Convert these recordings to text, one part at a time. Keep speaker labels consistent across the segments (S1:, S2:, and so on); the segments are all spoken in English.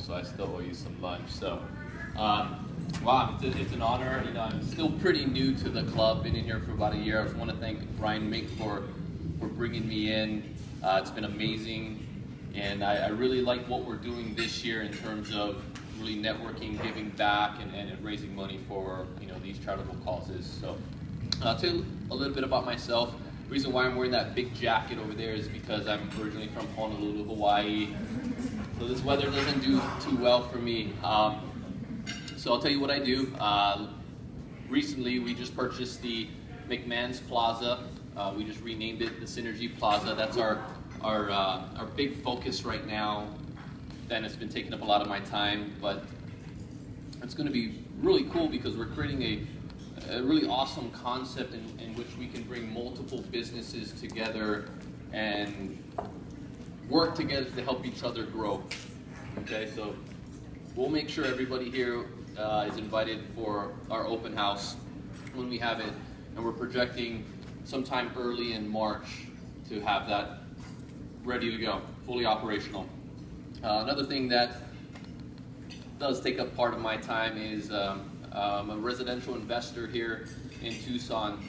S1: so I still owe you some lunch. So, wow, it's an honor. You know, I'm still pretty new to the club. Been in here for about a year. I just want to thank Ryan Mink for bringing me in. It's been amazing, and I really like what we're doing this year in terms of really networking, giving back, and raising money for, you know, these charitable causes. So I'll tell you a little bit about myself. The reason why I'm wearing that big jacket over there is because I'm originally from Honolulu, Hawaii. So this weather doesn't do too well for me. So I'll tell you what I do. Recently, we just purchased the McMahon's Plaza. We just renamed it the Synergy Plaza. That's our big focus right now. Then it's been taking up a lot of my time, but it's going to be really cool because we're creating a really awesome concept in which we can bring multiple businesses together and work together to help each other grow. Okay, so we'll make sure everybody here is invited for our open house when we have it, and we're projecting sometime early in March to have that ready to go, fully operational. Another thing that does take up part of my time is I'm a residential investor here in Tucson.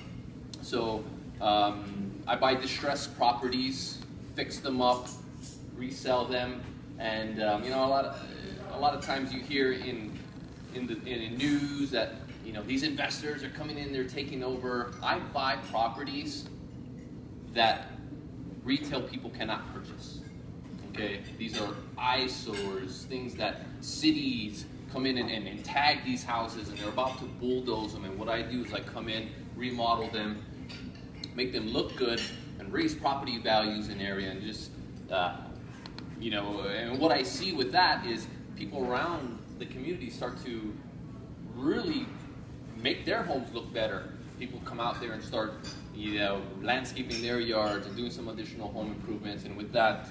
S1: So I buy distressed properties, fix them up, resell them, and you know, a lot of times you hear in the news that, you know, these investors are coming in, they're taking over. I buy properties that retail people cannot purchase. Okay, these are eyesores, things that cities come in and tag these houses, and they're about to bulldoze them. And what I do is I come in, remodel them, make them look good, and raise property values in the area. And just, you know, and what I see with that is people around the community start to really make their homes look better. People come out there and start, you know, landscaping their yards and doing some additional home improvements. And with that,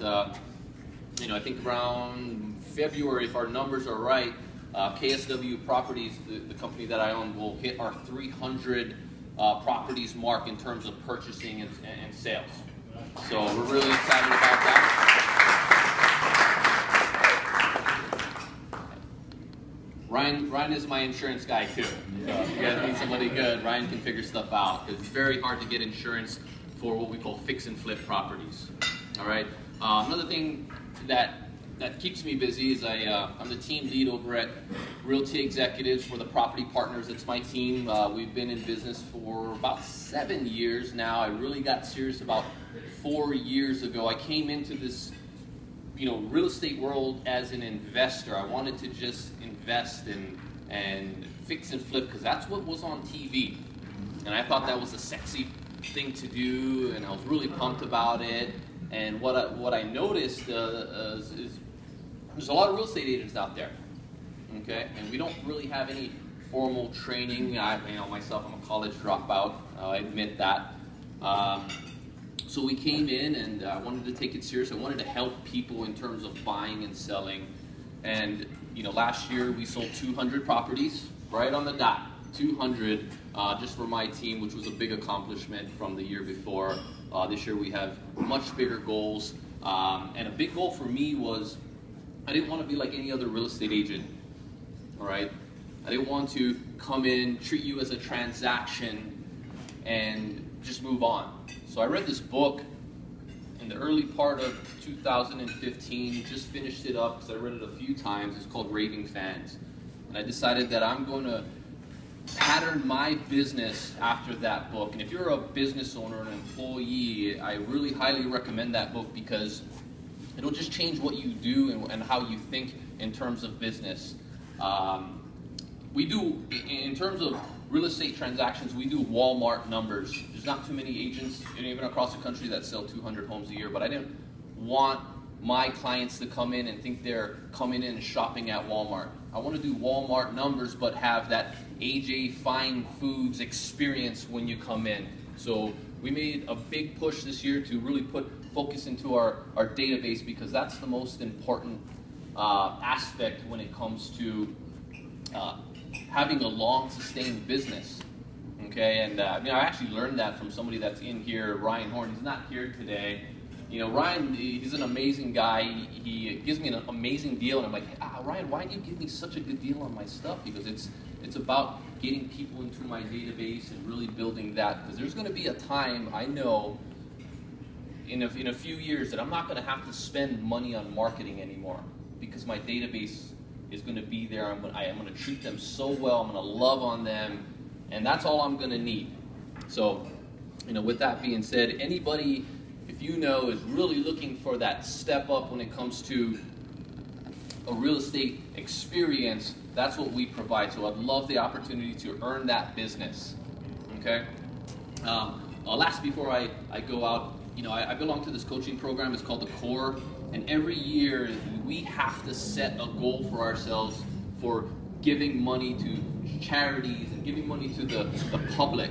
S1: you know, I think around February, if our numbers are right, KSW Properties, the company that I own, will hit our 300 properties mark in terms of purchasing and sales. So we're really excited about that. Ryan is my insurance guy too. So if you guys need somebody good, Ryan can figure stuff out. It's very hard to get insurance for what we call fix and flip properties. All right. Another thing that keeps me busy is I'm the team lead over at Realty Executives for the Property Partners. It's my team. We've been in business for about 7 years now. I really got serious about 4 years ago. I came into this, you know, real estate world as an investor. I wanted to just invest and fix and flip because that's what was on TV, and I thought that was a sexy thing to do, and I was really pumped about it. And what I noticed is there's a lot of real estate agents out there, okay, and we don't really have any formal training. You know, myself, I'm a college dropout. I admit that. So we came in, and I wanted to take it serious. I wanted to help people in terms of buying and selling. And you know, last year we sold 200 properties, right on the dot, 200 just for my team, which was a big accomplishment from the year before. This year we have much bigger goals, and a big goal for me was I didn't want to be like any other real estate agent. All right, I didn't want to come in, treat you as a transaction, and just move on. So I read this book in the early part of 2015, just finished it up because I read it a few times. It's called Raving Fans. And I decided that I'm going to pattern my business after that book. And if you're a business owner, an employee, I really highly recommend that book because it'll just change what you do and how you think in terms of business. We do, in terms of real estate transactions, we do Walmart numbers. There's not too many agents, even across the country, that sell 200 homes a year, but I didn't want my clients to come in and think they're coming in and shopping at Walmart. I want to do Walmart numbers, but have that AJ Fine Foods experience when you come in. So we made a big push this year to really put focus into our database, because that's the most important aspect when it comes to having a long sustained business. Okay, and you know, I actually learned that from somebody that's in here, Ryan Horn. He's not here today, you know, Ryan, he's an amazing guy. He gives me an amazing deal, and I'm like, Ryan, why do you give me such a good deal on my stuff? Because it's about getting people into my database and really building that. Because there's going to be a time, I know, in a few years, that I'm not going to have to spend money on marketing anymore, because my database is going to be there. I'm going to treat them so well. I'm going to love on them, and that's all I'm going to need. So, you know, with that being said, anybody, if you know, is really looking for that step up when it comes to a real estate experience, that's what we provide. So I'd love the opportunity to earn that business. Okay. Last, before I go out, you know, I belong to this coaching program. It's called the Core, and every year we have to set a goal for ourselves for giving money to charities and giving money to the public.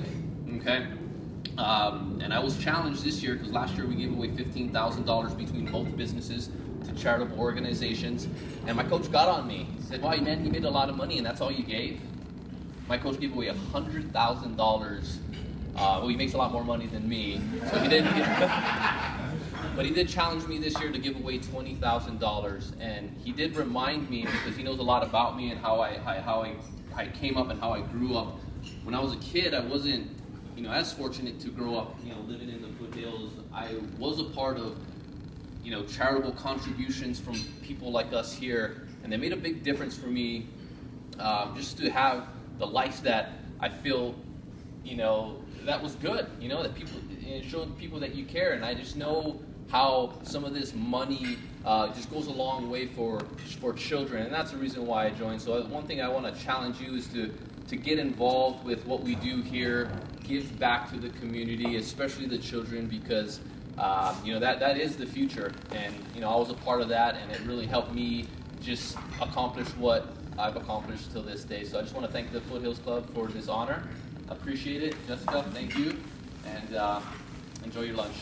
S1: Okay. And I was challenged this year, because last year we gave away $15,000 between both businesses to charitable organizations, and my coach got on me. He said, "Why, man, you made a lot of money and that's all you gave?" My coach gave away $100,000. Well, he makes a lot more money than me, so he didn't. But he did challenge me this year to give away $20,000, and he did remind me, because he knows a lot about me and how I came up and how I grew up. When I was a kid, I wasn't, you know, as fortunate to grow up, you know, living in the foothills. I was a part of, you know, charitable contributions from people like us here, and they made a big difference for me, just to have the life that I feel, you know, that was good, you know, that people, showing people that you care. And I just know how some of this money just goes a long way for children, and that's the reason why I joined. So one thing I want to challenge you is to get involved with what we do here, give back to the community, especially the children, because you know, that is the future. And you know, I was a part of that, and it really helped me just accomplish what I've accomplished till this day. So I just want to thank the Foothills Club for this honor. Appreciate it. Jessica, thank you, and enjoy your lunch.